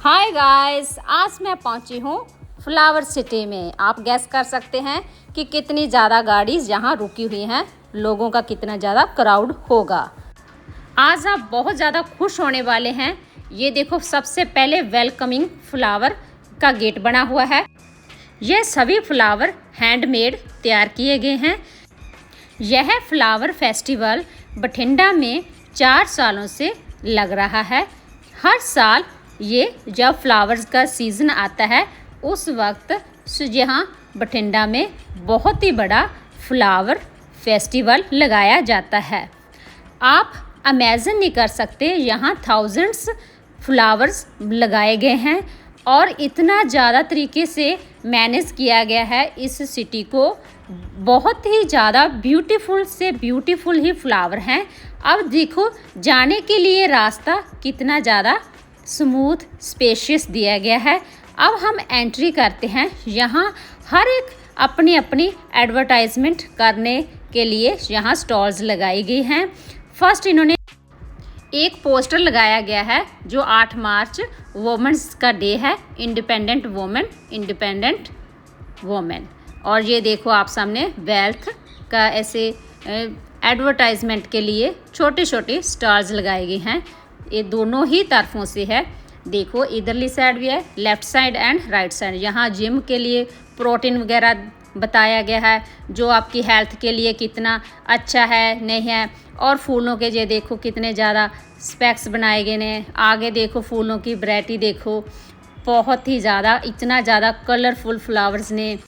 Hi guys, आज मैं पहुंची हूँ फ्लावर सिटी में। आप गैस कर सकते हैं कि कितनी ज़्यादा गाड़ी यहाँ रुकी हुई हैं, लोगों का कितना ज़्यादा क्राउड होगा। आज आप बहुत ज़्यादा खुश होने वाले हैं। ये देखो, सबसे पहले वेलकमिंग फ्लावर का गेट बना हुआ है। यह सभी फ्लावर हैंडमेड तैयार किए गए हैं। यह फ्लावर फेस्टिवल बठिंडा में 4 सालों से लग रहा है। हर साल ये जब फ्लावर्स का सीज़न आता है उस वक्त यहाँ बठिंडा में बहुत ही बड़ा फ्लावर फेस्टिवल लगाया जाता है। आप इमेजिन नहीं कर सकते, यहाँ थाउजेंड्स फ्लावर्स लगाए गए हैं और इतना ज़्यादा तरीके से मैनेज किया गया है इस सिटी को। बहुत ही ज़्यादा ब्यूटीफुल से ब्यूटीफुल ही फ्लावर हैं। अब देखो, जाने के लिए रास्ता कितना ज़्यादा स्मूथ स्पेशियस दिया गया है। अब हम एंट्री करते हैं। यहाँ हर एक अपनी अपनी एडवर्टाइजमेंट करने के लिए यहाँ स्टॉल्स लगाई गई हैं। फर्स्ट इन्होंने एक पोस्टर लगाया गया है जो 8 मार्च वुमेंस का डे है, इंडिपेंडेंट वुमेन। और ये देखो आप सामने वेल्थ का ऐसे एडवर्टाइजमेंट के लिए छोटे छोटे स्टार्स लगाए गए हैं। ये दोनों ही तरफों से है। देखो, इधरली साइड भी है, left side and right side. यहाँ जिम के लिए प्रोटीन वगैरह बताया गया है, जो आपकी हेल्थ के लिए कितना अच्छा है नहीं है। और फूलों के ये देखो कितने ज़्यादा स्पेक्स बनाए गए हैं। आगे देखो फूलों की वैरायटी देखो, बहुत ही ज़्यादा, इतना ज़्यादा कलरफुल फ्लावर्स ने।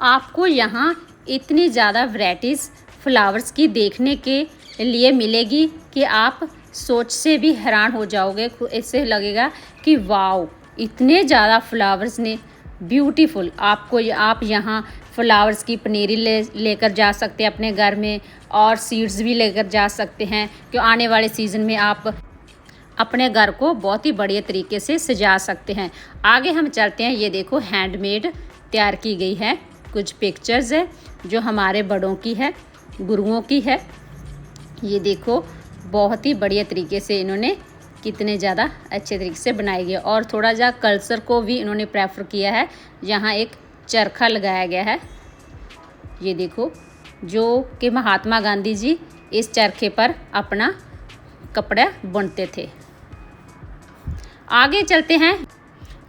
आपको यहाँ इतनी ज़्यादा वैरायटीज़ फ्लावर्स की देखने के लिए मिलेगी कि आप सोच से भी हैरान हो जाओगे। ऐसे लगेगा कि वाओ, इतने ज़्यादा फ्लावर्स ने ब्यूटीफुल। आप यहाँ फ्लावर्स की पनीरी लेकर जा सकते हैं अपने घर में, और सीड्स भी लेकर जा सकते हैं कि आने वाले सीज़न में आप अपने घर को बहुत ही बढ़िया तरीके से सजा सकते हैं। आगे हम चलते हैं। ये देखो, हैंडमेड तैयार की गई है। कुछ पिक्चर्स है जो हमारे बड़ों की है, गुरुओं की है। ये देखो, बहुत ही बढ़िया तरीके से इन्होंने कितने ज़्यादा अच्छे तरीके से बनाई गई। और थोड़ा सा कल्चर को भी इन्होंने प्रेफर किया है। यहाँ एक चरखा लगाया गया है। ये देखो, जो कि महात्मा गांधी जी इस चरखे पर अपना कपड़ा बुनते थे। आगे चलते हैं।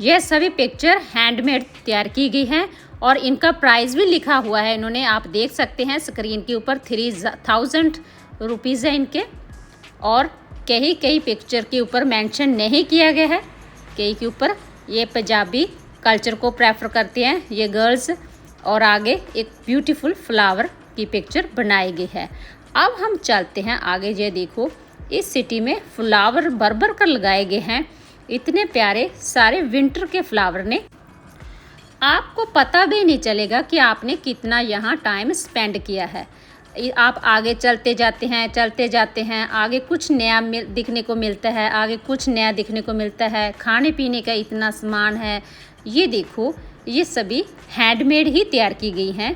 यह सभी पिक्चर हैंडमेड तैयार की गई हैं और इनका प्राइस भी लिखा हुआ है इन्होंने, आप देख सकते हैं स्क्रीन के ऊपर। 3000 रुपीज़ है इनके। और कई पिक्चर के ऊपर मेंशन नहीं किया गया है, कई के ऊपर ये पंजाबी कल्चर को प्रेफर करते हैं ये गर्ल्स। और आगे एक ब्यूटीफुल फ्लावर की पिक्चर बनाई गई है। अब हम चलते हैं आगे। ये देखो, इस सिटी में फ्लावर भर कर लगाए गए हैं, इतने प्यारे सारे विंटर के फ्लावर ने। आपको पता भी नहीं चलेगा कि आपने कितना यहाँ टाइम स्पेंड किया है। आप आगे चलते जाते हैं, आगे कुछ नया दिखने को मिलता है, आगे कुछ नया दिखने को मिलता है। खाने पीने का इतना सामान है। ये देखो, ये सभी हैंडमेड ही तैयार की गई हैं।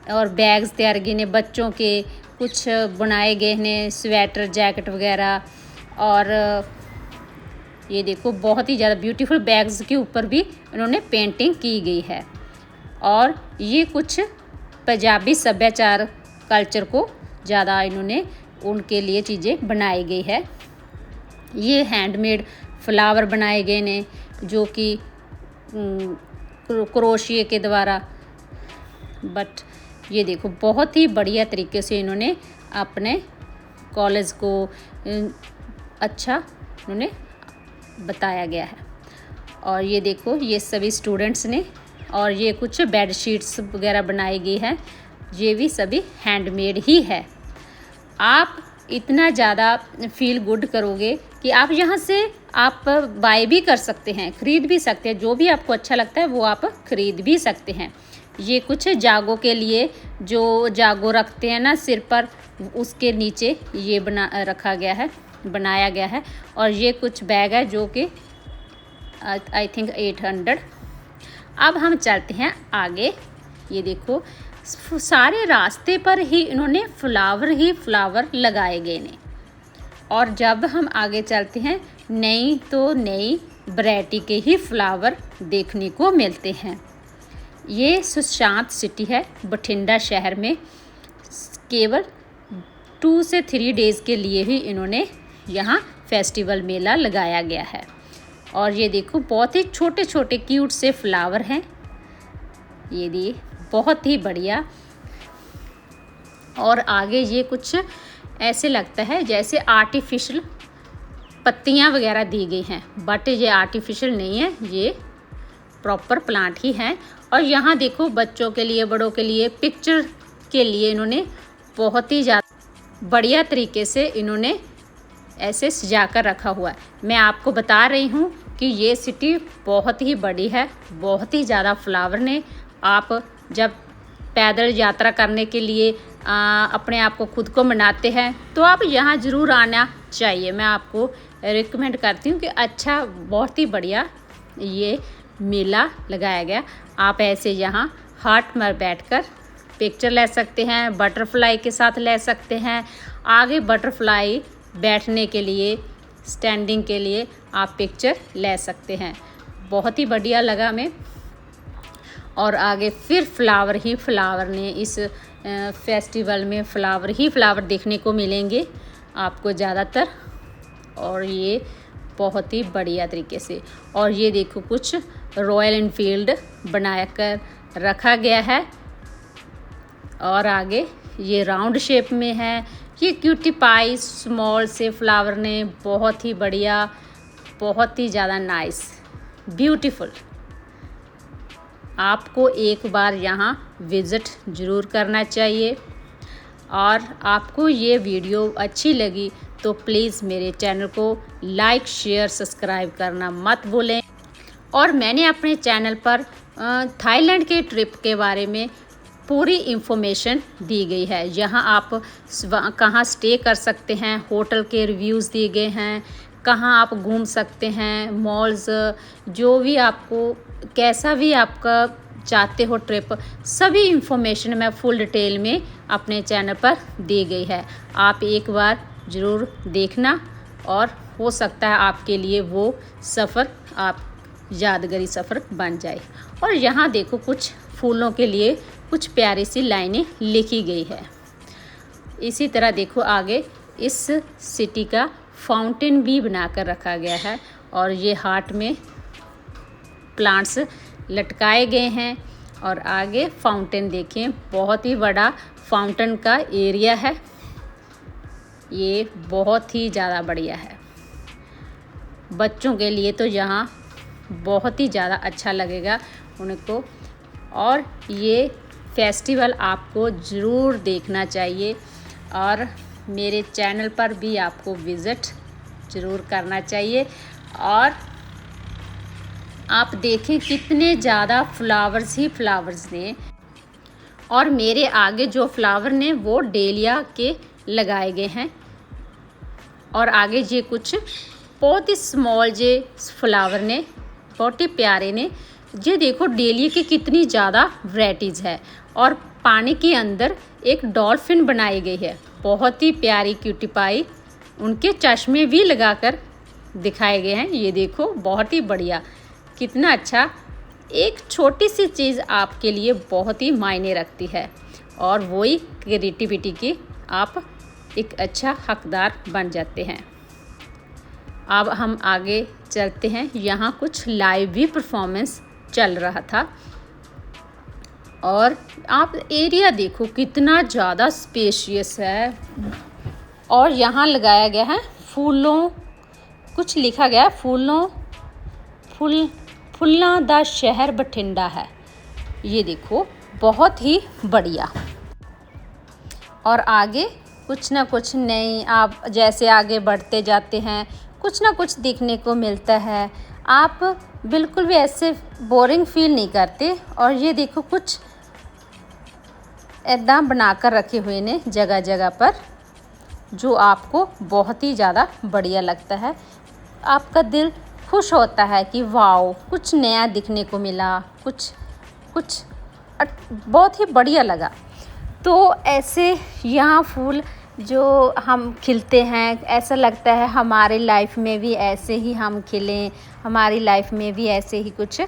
और बैग्स तैयार किए हैं बच्चों के, कुछ बनाए गए हैं स्वेटर जैकेट वगैरह। और ये देखो, बहुत ही ज़्यादा ब्यूटीफुल बैग्स के ऊपर भी इन्होंने पेंटिंग की गई है। और ये कुछ पंजाबी सभ्याचार कल्चर को ज़्यादा इन्होंने उनके लिए चीज़ें बनाई गई है। ये हैंडमेड फ्लावर बनाए गए ने, जो कि क्रोशिया के द्वारा। बट ये देखो, बहुत ही बढ़िया तरीके से इन्होंने अपने कॉलेज को अच्छा इन्होंने बताया गया है। और ये देखो, ये सभी स्टूडेंट्स ने। और ये कुछ बेड शीट्स वगैरह बनाई गई है, ये भी सभी हैंडमेड ही है। आप इतना ज़्यादा फील गुड करोगे कि आप यहाँ से आप बाय भी कर सकते हैं, ख़रीद भी सकते हैं। जो भी आपको अच्छा लगता है वो आप ख़रीद भी सकते हैं। ये कुछ जागो के लिए, जो जागो रखते हैं ना सिर पर, उसके नीचे ये बनाया गया है। और ये कुछ बैग है जो कि आई थिंक 800। अब हम चलते हैं आगे। ये देखो, सारे रास्ते पर ही इन्होंने फ्लावर लगाए गए ने। और जब हम आगे चलते हैं, नई वैरायटी के ही फ्लावर देखने को मिलते हैं। ये सुशांत सिटी है बठिंडा शहर में। केवल 2 से 3 डेज़ के लिए ही इन्होंने यहाँ फेस्टिवल मेला लगाया गया है। और ये देखो बहुत ही छोटे छोटे क्यूट से फ्लावर हैं। ये बहुत ही बढ़िया। और आगे ये कुछ ऐसे लगता है जैसे आर्टिफिशियल पत्तियाँ वगैरह दी गई हैं, बट ये आर्टिफिशियल नहीं है, ये प्रॉपर प्लांट ही हैं। और यहाँ देखो बच्चों के लिए, बड़ों के लिए, पिक्चर के लिए इन्होंने बहुत ही ज़्यादा बढ़िया तरीके से इन्होंने ऐसे सजा कर रखा हुआ है। मैं आपको बता रही हूँ कि ये सिटी बहुत ही बड़ी है, बहुत ही ज़्यादा फ्लावर ने। आप जब पैदल यात्रा करने के लिए अपने आप को खुद को मनाते हैं तो आप यहाँ ज़रूर आना चाहिए। मैं आपको रिकमेंड करती हूँ कि अच्छा, बहुत ही बढ़िया ये मेला लगाया गया। आप ऐसे यहाँ हाट में बैठकर पिक्चर ले सकते हैं, बटरफ्लाई के साथ ले सकते हैं। आगे बटरफ्लाई बैठने के लिए, स्टैंडिंग के लिए आप पिक्चर ले सकते हैं। बहुत ही बढ़िया लगा हमें। और आगे फिर फ्लावर ही फ्लावर ने, इस फेस्टिवल में फ्लावर ही फ्लावर देखने को मिलेंगे आपको ज़्यादातर। और ये बहुत ही बढ़िया तरीके से। और ये देखो कुछ रॉयल एनफील्ड बना कर रखा गया है। और आगे ये राउंड शेप में है। ये क्यूटी पाई स्मॉल से फ्लावर ने, बहुत ही बढ़िया, बहुत ही ज़्यादा नाइस, ब्यूटीफुल। आपको एक बार यहाँ विज़िट ज़रूर करना चाहिए। और आपको ये वीडियो अच्छी लगी तो प्लीज़ मेरे चैनल को लाइक, शेयर, सब्सक्राइब करना मत भूलें। और मैंने अपने चैनल पर थाईलैंड के ट्रिप के बारे में पूरी इन्फॉर्मेशन दी गई है। यहाँ आप कहाँ स्टे कर सकते हैं, होटल के रिव्यूज़ दिए गए हैं, कहाँ आप घूम सकते हैं, मॉल्स, जो भी आपको कैसा भी आपका चाहते हो ट्रिप, सभी इन्फॉर्मेशन मैं फुल डिटेल में अपने चैनल पर दी गई है। आप एक बार ज़रूर देखना और हो सकता है आपके लिए वो सफ़र आप यादगारी सफ़र बन जाए। और यहाँ देखो कुछ फूलों के लिए कुछ प्यारी सी लाइनें लिखी गई है। इसी तरह देखो आगे इस सिटी का फाउंटेन भी बनाकर रखा गया है। और ये हार्ट में प्लांट्स लटकाए गए हैं। और आगे फाउंटेन देखें, बहुत ही बड़ा फाउंटेन का एरिया है। ये बहुत ही ज़्यादा बढ़िया है। बच्चों के लिए तो यहाँ बहुत ही ज़्यादा अच्छा लगेगा उनको। और ये फेस्टिवल आपको ज़रूर देखना चाहिए। और मेरे चैनल पर भी आपको विज़िट ज़रूर करना चाहिए। और आप देखें कितने ज़्यादा फ्लावर्स ही फ्लावर्स ने। और मेरे आगे जो फ्लावर ने वो डेलिया के लगाए गए हैं। और आगे ये कुछ बहुत ही स्मॉल जे फ्लावर ने, बहुत ही प्यारे ने। ये देखो डेलिया की कितनी ज़्यादा वैराइटीज़ है। और पानी के अंदर एक डॉल्फिन बनाई गई है, बहुत ही प्यारी क्यूटी पाई। उनके चश्मे भी लगाकर दिखाए गए हैं। ये देखो बहुत ही बढ़िया, कितना अच्छा। एक छोटी सी चीज़ आपके लिए बहुत ही मायने रखती है। और वही क्रिएटिविटी की आप एक अच्छा हकदार बन जाते हैं। अब हम आगे चलते हैं। यहाँ कुछ लाइव भी परफॉर्मेंस चल रहा था। और आप एरिया देखो कितना ज़्यादा स्पेशियस है। और यहाँ लगाया गया है फूलों, कुछ लिखा गया है फुल्लां दा शहर बठिंडा है। ये देखो बहुत ही बढ़िया। और आगे कुछ ना कुछ नई, आप जैसे आगे बढ़ते जाते हैं कुछ ना कुछ देखने को मिलता है। आप बिल्कुल भी ऐसे बोरिंग फील नहीं करते। और ये देखो कुछ ऐदा बनाकर रखे हुए ने जगह जगह पर, जो आपको बहुत ही ज़्यादा बढ़िया लगता है। आपका दिल खुश होता है कि वाओ, कुछ नया दिखने को मिला, कुछ बहुत ही बढ़िया लगा। तो ऐसे यहाँ फूल जो हम खिलते हैं, ऐसा लगता है हमारी लाइफ में भी ऐसे ही हम खिलें, हमारी लाइफ में भी ऐसे ही कुछ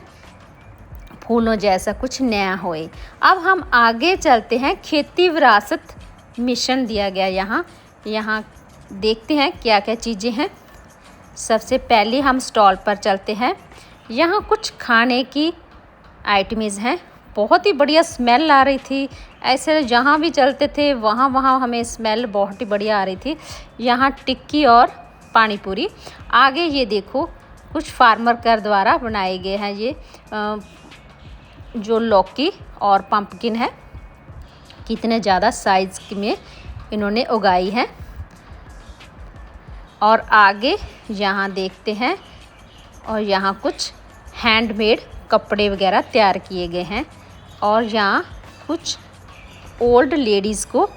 फूलों जैसा कुछ नया होए। अब हम आगे चलते हैं। खेती विरासत मिशन दिया गया यहाँ देखते हैं क्या क्या चीज़ें हैं। सबसे पहले हम स्टॉल पर चलते हैं। यहाँ कुछ खाने की आइटम्स हैं। बहुत ही बढ़िया स्मेल आ रही थी, ऐसे जहाँ भी चलते थे वहाँ हमें स्मेल बहुत ही बढ़िया आ रही थी। यहाँ टिक्की और पानी पूरी। आगे ये देखो कुछ फार्मर कर द्वारा बनाए गए हैं ये जो लौकी और पंपकिन है, कितने ज़्यादा साइज़ में इन्होंने उगाई है। और आगे यहाँ देखते हैं, और यहाँ कुछ हैंडमेड कपड़े वगैरह तैयार किए गए हैं। और यहाँ कुछ ओल्ड लेडीज़ को,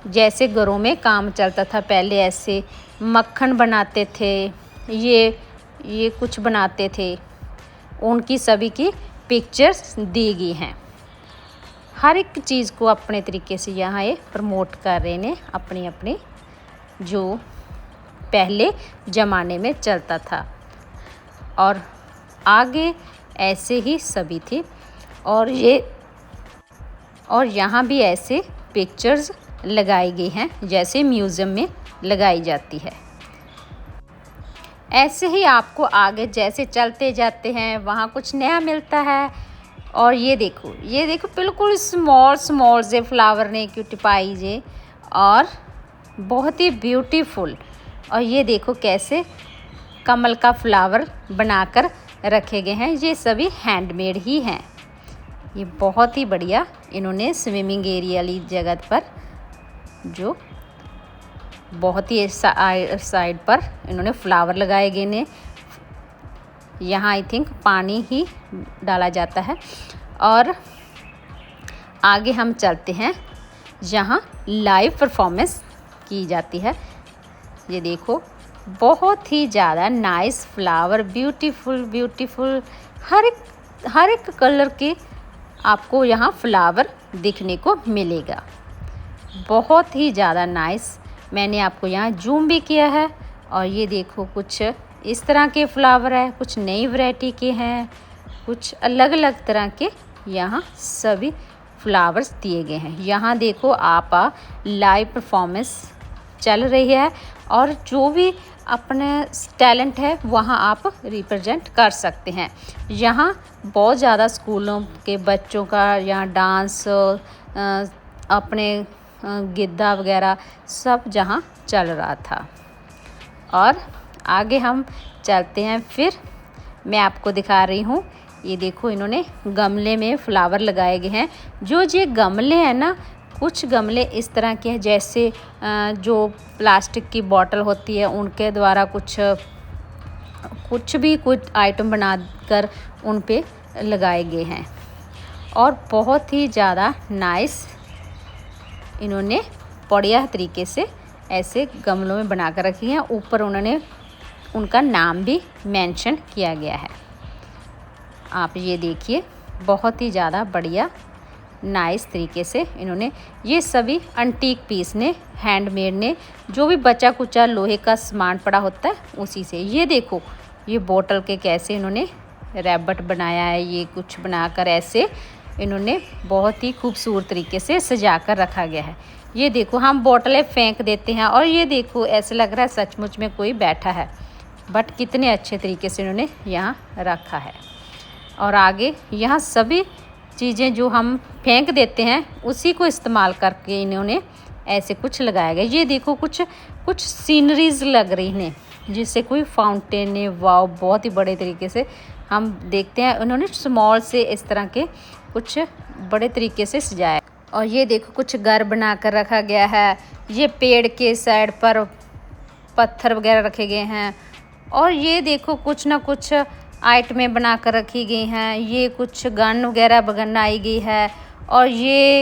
जैसे घरों में काम चलता था पहले, ऐसे मक्खन बनाते थे, ये कुछ बनाते थे, उनकी सभी की पिक्चर्स दी गई हैं। हर एक चीज़ को अपने तरीके से यहाँ ये प्रमोट कर रहे हैं, अपनी अपनी जो पहले ज़माने में चलता था। और आगे ऐसे ही सभी थी। और यहाँ भी ऐसे पिक्चर्स लगाई गई हैं जैसे म्यूज़ियम में लगाई जाती है। ऐसे ही आपको आगे जैसे चलते जाते हैं वहाँ कुछ नया मिलता है। और ये देखो बिल्कुल स्मॉल से फ्लावर ने क्यूटिफाई जे, और बहुत ही ब्यूटीफुल। और ये देखो कैसे कमल का फ्लावर बनाकर रखे गए हैं। ये सभी हैंडमेड ही हैं। ये बहुत ही बढ़िया इन्होंने स्विमिंग एरिया वाली जगह पर जो बहुत ही साइड पर इन्होंने फ्लावर लगाए गए ने। यहाँ आई थिंक पानी ही डाला जाता है। और आगे हम चलते हैं जहाँ लाइव परफॉर्मेंस की जाती है। ये देखो बहुत ही ज़्यादा नाइस फ्लावर, ब्यूटीफुल हर एक कलर के आपको यहाँ फ्लावर दिखने को मिलेगा। बहुत ही ज़्यादा नाइस। मैंने आपको यहाँ जूम भी किया है। और ये देखो कुछ इस तरह के फ्लावर है, कुछ नई वैरायटी के हैं, कुछ अलग तरह के यहाँ सभी फ्लावर्स दिए गए हैं। यहाँ देखो आप लाइव परफॉर्मेंस चल रही है, और जो भी अपने टैलेंट है वहाँ आप रिप्रेजेंट कर सकते हैं। यहाँ बहुत ज़्यादा स्कूलों के बच्चों का यहाँ डांस, अपने गिद्धा वगैरह सब जहाँ चल रहा था। और आगे हम चलते हैं, फिर मैं आपको दिखा रही हूँ। ये देखो इन्होंने गमले में फ्लावर लगाए गए हैं। जो ये गमले हैं ना, कुछ गमले इस तरह के हैं जैसे जो प्लास्टिक की बोतल होती है उनके द्वारा कुछ आइटम बनाकर उन पे लगाए गए हैं। और बहुत ही ज़्यादा नाइस इन्होंने बढ़िया तरीके से ऐसे गमलों में बनाकर रखी हैं। ऊपर उन्होंने उनका नाम भी मेंशन किया गया है। आप ये देखिए बहुत ही ज़्यादा बढ़िया नाइस तरीके से इन्होंने ये सभी एंटीक पीस ने, हैंडमेड ने, जो भी बचा कुचा लोहे का सामान पड़ा होता है उसी से। ये देखो ये बोतल के कैसे इन्होंने रैबट बनाया है, ये कुछ बनाकर ऐसे इन्होंने बहुत ही खूबसूरत तरीके से सजा कर रखा गया है। ये देखो हम बोतलें फेंक देते हैं और ये देखो ऐसे लग रहा है सचमुच में कोई बैठा है, बट कितने अच्छे तरीके से इन्होंने यहाँ रखा है। और आगे यहाँ सभी चीज़ें जो हम फेंक देते हैं उसी को इस्तेमाल करके इन्होंने ऐसे कुछ लगाया गया। ये देखो कुछ सीनरीज लग रही हैं जिससे कोई फाउंटेन है। वाव, बहुत ही बड़े तरीके से हम देखते हैं उन्होंने स्मॉल से इस तरह के कुछ बड़े तरीके से सजाया। और ये देखो कुछ घर बना कर रखा गया है। ये पेड़ के साइड पर पत्थर वगैरह रखे गए हैं। और ये देखो कुछ ना कुछ आइटमें बना कर रखी गई हैं। ये कुछ गन वगैरह बनाई गई है। और ये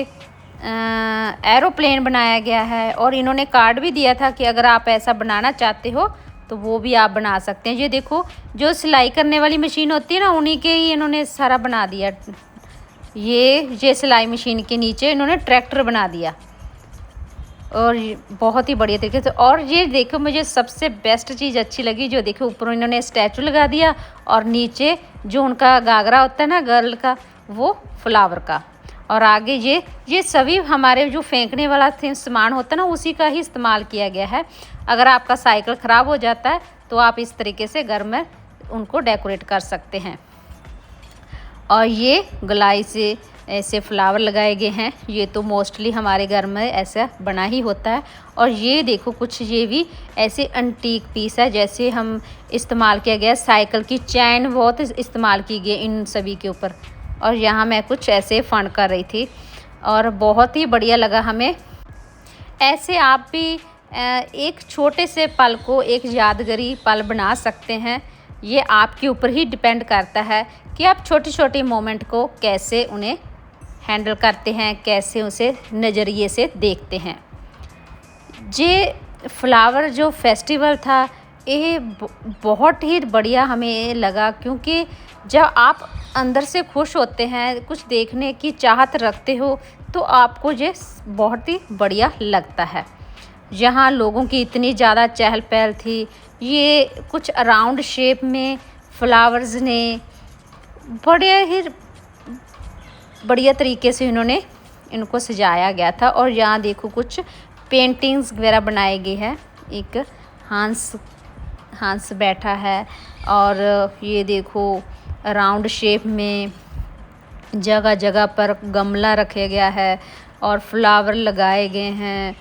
एरोप्लेन बनाया गया है। और इन्होंने कार्ड भी दिया था कि अगर आप ऐसा बनाना चाहते हो तो वो भी आप बना सकते हैं। ये देखो जो सिलाई करने वाली मशीन होती है ना, उन्हीं के ही इन्होंने सारा बना दिया। ये सिलाई मशीन के नीचे इन्होंने ट्रैक्टर बना दिया। और बहुत ही बढ़िया तरीके से। और ये देखो मुझे सबसे बेस्ट चीज़ अच्छी लगी, जो देखो ऊपर इन्होंने स्टैचू लगा दिया और नीचे जो उनका घाघरा होता है ना गर्ल का, वो फ्लावर का। और आगे ये सभी हमारे जो फेंकने वाला सामान होता है ना, उसी का ही इस्तेमाल किया गया है। अगर आपका साइकिल ख़राब हो जाता है तो आप इस तरीके से घर में उनको डेकोरेट कर सकते हैं। और ये गोलाई से ऐसे फ्लावर लगाए गए हैं। ये तो मोस्टली हमारे घर में ऐसा बना ही होता है। और ये देखो कुछ ये भी ऐसे एंटीक पीस है, जैसे हम इस्तेमाल किया गया साइकिल की चैन बहुत इस्तेमाल की गई इन सभी के ऊपर। और यहाँ मैं कुछ ऐसे फन कर रही थी और बहुत ही बढ़िया लगा हमें। ऐसे आप भी एक छोटे से पल को एक यादगारी पल बना सकते हैं। ये आपके ऊपर ही डिपेंड करता है कि आप छोटी छोटी मोमेंट को कैसे उन्हें हैंडल करते हैं, कैसे उसे नज़रिए से देखते हैं। ये फ्लावर जो फेस्टिवल था ये बहुत ही बढ़िया हमें लगा, क्योंकि जब आप अंदर से खुश होते हैं, कुछ देखने की चाहत रखते हो, तो आपको ये बहुत ही बढ़िया लगता है। यहाँ लोगों की इतनी ज़्यादा चहल पहल थी। ये कुछ राउंड शेप में फ्लावर्स ने बड़े ही बढ़िया तरीके से इन्होंने इनको सजाया गया था। और यहाँ देखो कुछ पेंटिंग्स वगैरह बनाए गए हैं। एक हंस बैठा है और ये देखो राउंड शेप में जगह जगह पर गमला रखे गया है और फ्लावर लगाए गए हैं।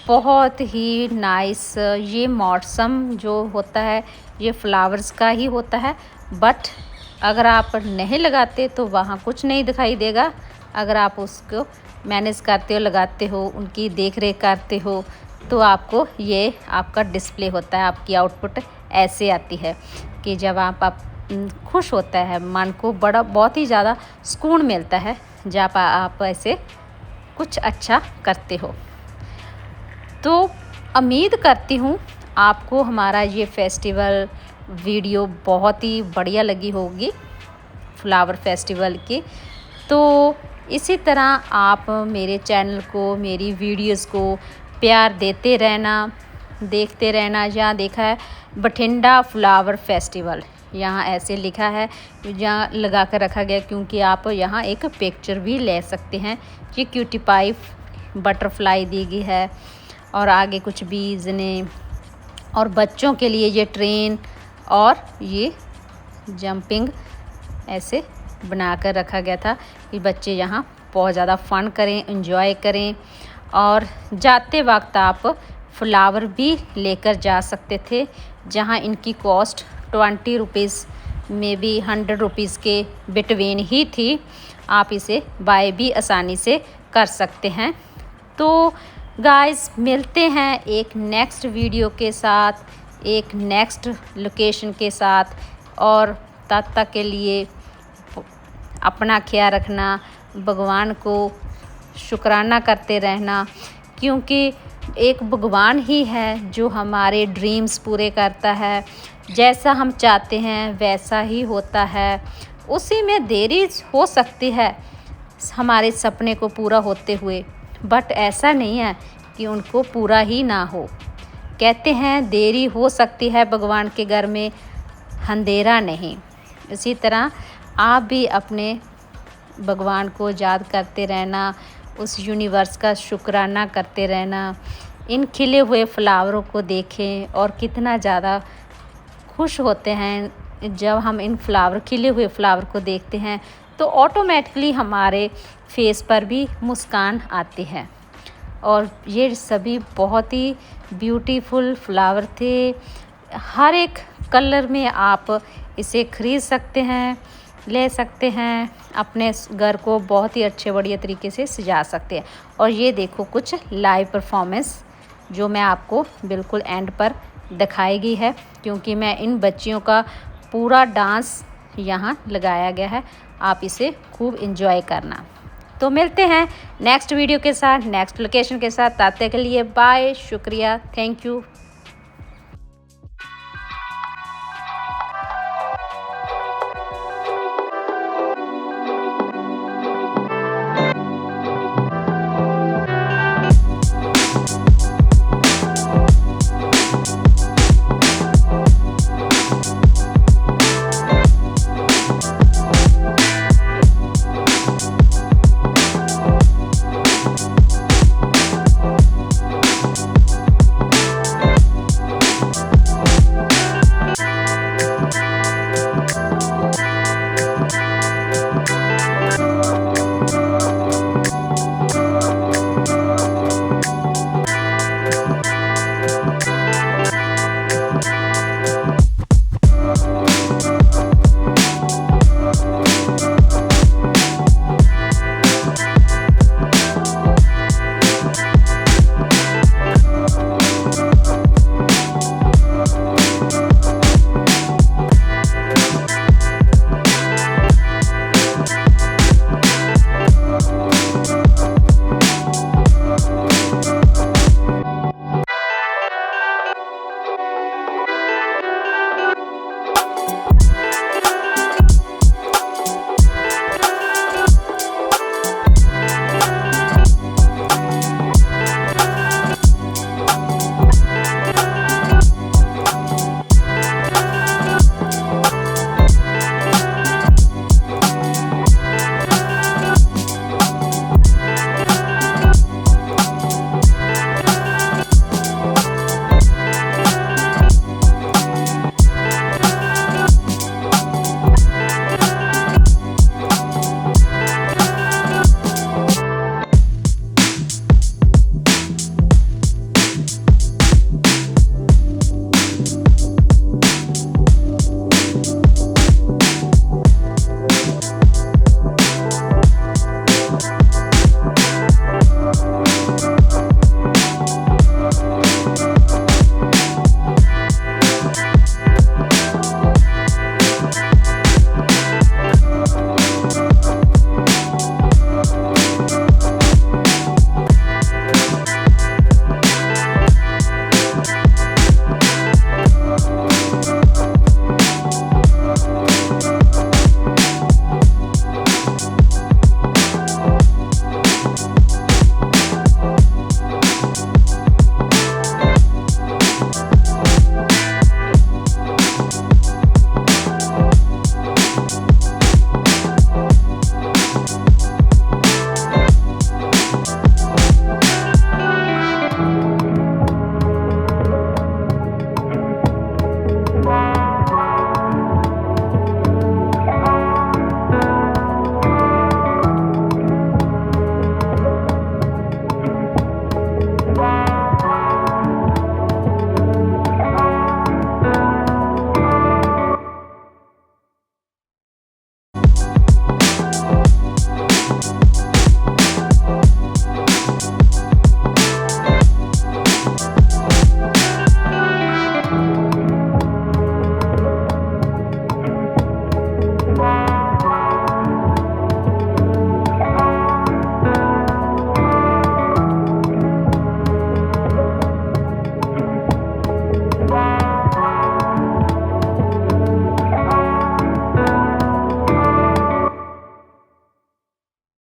बहुत ही नाइस। ये मौसम जो होता है ये फ्लावर्स का ही होता है, बट अगर आप नहीं लगाते तो वहाँ कुछ नहीं दिखाई देगा। अगर आप उसको मैनेज करते हो, लगाते हो, उनकी देख रेख करते हो, तो आपको ये आपका डिस्प्ले होता है। आपकी आउटपुट ऐसे आती है कि जब आप खुश होता है, मन को बहुत ही ज़्यादा सुकून मिलता है जब आप ऐसे कुछ अच्छा करते हो। तो उम्मीद करती हूँ आपको हमारा ये फेस्टिवल वीडियो बहुत ही बढ़िया लगी होगी, फ्लावर फेस्टिवल की। तो इसी तरह आप मेरे चैनल को, मेरी वीडियोस को प्यार देते रहना, देखते रहना। यहाँ देखा है बठिंडा फ्लावर फेस्टिवल, यहाँ ऐसे लिखा है, यहाँ लगा कर रखा गया, क्योंकि आप यहाँ एक पिक्चर भी ले सकते हैं। ये क्यूटी पाई बटरफ्लाई दी गई है और आगे कुछ बीज ने, और बच्चों के लिए ये ट्रेन और ये जंपिंग ऐसे बना कर रखा गया था कि बच्चे यहाँ बहुत ज़्यादा फ़न करें, एंजॉय करें। और जाते वक्त आप फ्लावर भी लेकर जा सकते थे, जहाँ इनकी कॉस्ट 20 रुपीज़ में भी 100 रुपीज़ के बिटवीन ही थी। आप इसे बाय भी आसानी से कर सकते हैं। तो गाइस मिलते हैं एक नेक्स्ट वीडियो के साथ, एक नेक्स्ट लोकेशन के साथ। और तब तक के लिए अपना ख्याल रखना, भगवान को शुक्राना करते रहना, क्योंकि एक भगवान ही है जो हमारे ड्रीम्स पूरे करता है। जैसा हम चाहते हैं वैसा ही होता है। उसी में देरी हो सकती है हमारे सपने को पूरा होते हुए, बट ऐसा नहीं है कि उनको पूरा ही ना हो। कहते हैं देरी हो सकती है भगवान के घर में, अंधेरा नहीं। इसी तरह आप भी अपने भगवान को याद करते रहना, उस यूनिवर्स का शुक्राना करते रहना। इन खिले हुए फ्लावरों को देखें और कितना ज़्यादा खुश होते हैं जब हम इन खिले हुए फ्लावर को देखते हैं, तो ऑटोमेटिकली हमारे फेस पर भी मुस्कान आती है। और ये सभी बहुत ही ब्यूटीफुल फ्लावर थे। हर एक कलर में आप इसे खरीद सकते हैं, ले सकते हैं, अपने घर को बहुत ही अच्छे बढ़िया तरीके से सजा सकते हैं। और ये देखो कुछ लाइव परफॉर्मेंस जो मैं आपको बिल्कुल एंड पर दिखाई गई है, क्योंकि मैं इन बच्चियों का पूरा डांस यहाँ लगाया गया है। आप इसे खूब एंजॉय करना। तो मिलते हैं नेक्स्ट वीडियो के साथ, नेक्स्ट लोकेशन के साथ। तब तक के लिए बाय, शुक्रिया, थैंक यू।